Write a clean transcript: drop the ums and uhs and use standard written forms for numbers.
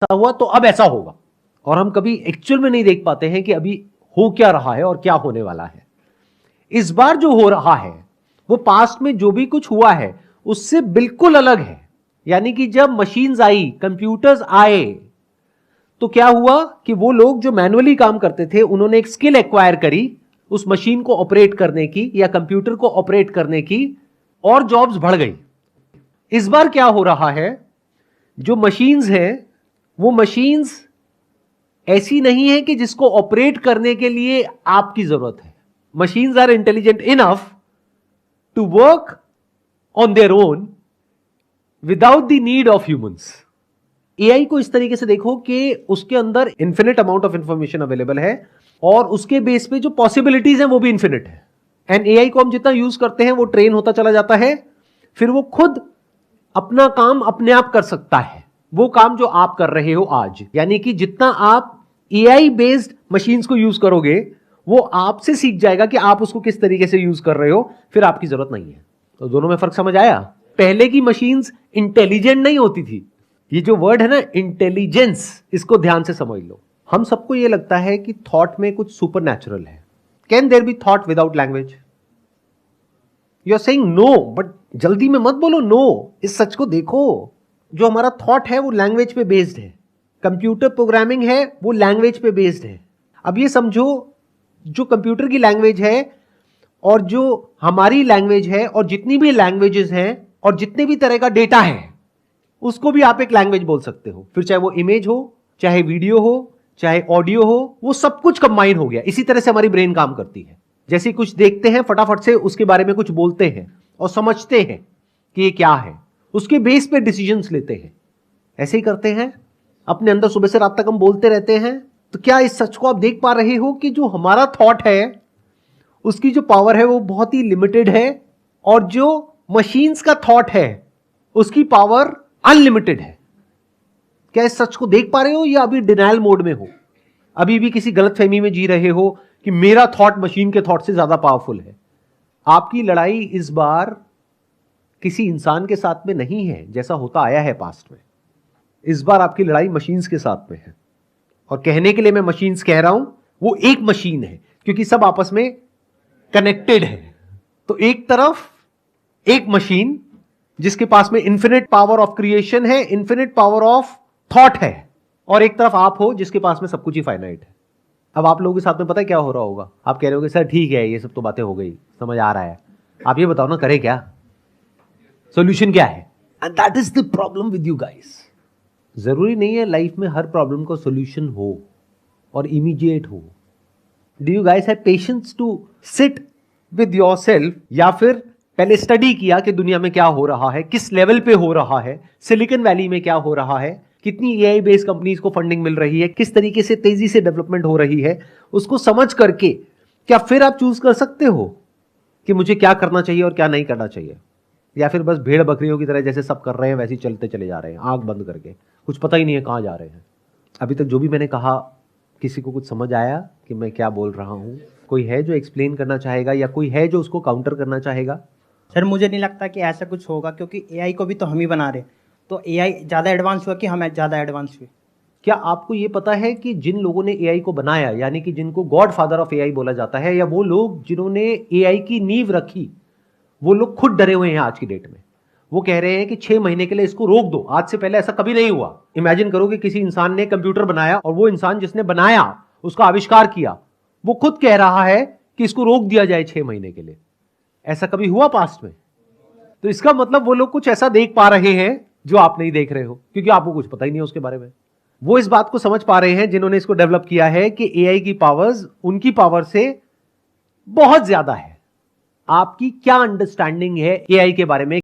ऐसा हुआ तो अब ऐसा होगा, और हम कभी एक्चुअल में नहीं देख पाते हैं कि अभी हो क्या रहा है और क्या होने वाला है। इस बार जो हो रहा है वो पास्ट में जो भी कुछ हुआ है उससे बिल्कुल अलग है। यानी कि जब मशीन्स आई, कंप्यूटर्स आए, तो क्या हुआ कि वो लोग जो मैनुअली काम करते थे उन्होंने एक स्किल एक्वायर करी उस मशीन को ऑपरेट करने की या कंप्यूटर को ऑपरेट करने की, और जॉब्स बढ़ गई। इस बार क्या हो रहा है, जो मशीन्स हैं वो मशीन्स ऐसी नहीं है कि जिसको ऑपरेट करने के लिए आपकी जरूरत है। Machines are intelligent enough to work on their own without the need of humans. AI को इस तरीके से देखो कि उसके अंदर infinite amount of information available है और उसके बेस पे जो पॉसिबिलिटीज हैं वो भी इंफिनिट है। एंड एआई को हम जितना यूज करते हैं वो ट्रेन होता चला जाता है, फिर वो खुद अपना काम अपने आप कर सकता है, वो काम जो आप कर रहे हो आज। यानी कि जितना आप एआई बेस्ड मशीन्स को यूज करोगे वो आपसे सीख जाएगा कि आप उसको किस तरीके से यूज कर रहे हो, फिर आपकी जरूरत नहीं है। तो दोनों में फर्क समझ आया? पहले की मशीन्स इंटेलिजेंट नहीं होती थी। ये जो वर्ड है ना इंटेलिजेंस, इसको ध्यान से समझ लो। हम सबको ये लगता है कि थॉट में कुछ सुपर नेचुरल है। Can there be thought without language? You are saying no, but जल्दी में मत बोलो नो, इस सच को देखो। जो हमारा थॉट है वो लैंग्वेज पे बेस्ड है, कंप्यूटर प्रोग्रामिंग है वो लैंग्वेज पे बेस्ड है। अब ये समझो, जो कंप्यूटर की लैंग्वेज है और जो हमारी लैंग्वेज है और जितनी भी लैंग्वेजेस हैं और जितने भी तरह का डेटा है उसको भी आप एक लैंग्वेज बोल सकते हो। फिर चाहे वो इमेज हो, चाहे वीडियो हो, चाहे ऑडियो हो, वो सब कुछ कंबाइन हो गया। इसी तरह से हमारी ब्रेन काम करती है। जैसे कुछ देखते हैं फटाफट से उसके बारे में कुछ बोलते हैं और समझते हैं कि ये क्या है, उसके बेस पे डिसीजंस लेते हैं। ऐसे ही करते हैं अपने अंदर, सुबह से रात तक हम बोलते रहते हैं। तो क्या इस सच को आप देख पा रहे हो कि जो हमारा थॉट है उसकी जो पावर है वो बहुत ही लिमिटेड है, और जो मशीन्स का थॉट है उसकी पावर अनलिमिटेड है। क्या इस सच को देख पा रहे हो या अभी डिनायल मोड में हो? अभी भी किसी गलतफहमी में जी रहे हो कि मेरा थॉट मशीन के थॉट से ज्यादा पावरफुल है? आपकी लड़ाई इस बार किसी इंसान के साथ में नहीं है जैसा होता आया है पास्ट में। इस बार आपकी लड़ाई मशीन्स के साथ में है। और कहने के लिए मैं मशीन्स कह रहा हूं, वो एक मशीन है क्योंकि सब आपस में कनेक्टेड है। तो एक तरफ एक मशीन जिसके पास में इंफिनिट पावर ऑफ क्रिएशन है, इंफिनिट पावर ऑफ थॉट है, और एक तरफ आप हो जिसके पास में सब कुछ ही फाइनाइट है। अब आप लोगों के साथ में पता है क्या हो रहा होगा? आप कह रहे होगे सर ठीक है, ये सब तो बातें हो गई, समझ आ रहा है, आप ये बताओ ना करें क्या, सॉल्यूशन क्या है? And that is the problem with you guys. जरूरी नहीं है लाइफ में हर प्रॉब्लम का सॉल्यूशन हो और इमीडिएट हो। Do you guys have patience to sit with yourself, या फिर पहले स्टडी किया कि दुनिया में क्या हो रहा है, किस लेवल पे हो रहा है, सिलिकॉन वैली में क्या हो रहा है, कितनी एआई बेस्ड कंपनीज को फंडिंग मिल रही है, किस तरीके से तेजी से डेवलपमेंट हो रही है, उसको समझ करके क्या फिर आप चूज कर सकते हो कि मुझे क्या करना चाहिए और क्या नहीं करना चाहिए? या फिर बस भेड़ बकरियों की तरह जैसे सब कर रहे हैं वैसे ही चलते चले जा रहे हैं आंख बंद करके, कुछ पता ही नहीं है कहां जा रहे हैं? अभी तक जो भी मैंने कहा, किसी को कुछ समझ आया कि मैं क्या बोल रहा हूं? कोई है जो एक्सप्लेन करना चाहेगा या कोई है जो उसको काउंटर करना चाहेगा? सर मुझे नहीं लगता कि ऐसा कुछ होगा, क्योंकि एआई को भी तो हम ही बना रहे हैं। तो एआई ज़्यादा एडवांस हुआ कि हम ज़्यादा एडवांस हुए? क्या आपको यह पता है कि जिन लोगों ने एआई को बनाया, यानी कि जिनको गॉड फादर ऑफ एआई बोला जाता है, या वो लोग जिन्होंने एआई की नींव रखी, वो लोग खुद डरे हुए हैं आज की डेट में। वो कह रहे हैं कि 6 महीने के लिए इसको रोक दो, आज से पहले ऐसा कभी नहीं हुआ। इमेजिन करो कि किसी इंसान ने कंप्यूटर बनाया और वो इंसान जिसने बनाया, उसका आविष्कार किया, वो खुद कह रहा है कि इसको रोक दिया जाए 6 महीने के लिए। ऐसा कभी हुआ पास्ट में? तो इसका मतलब वो लोग कुछ ऐसा देख पा रहे हैं जो आप नहीं देख रहे हो, क्योंकि आपको कुछ पता ही नहीं है उसके बारे में। वो इस बात को समझ पा रहे हैं जिन्होंने इसको डेवलप किया है कि एआई की पावर्स उनकी पावर से बहुत ज्यादा है। आपकी क्या अंडरस्टैंडिंग है एआई के बारे में?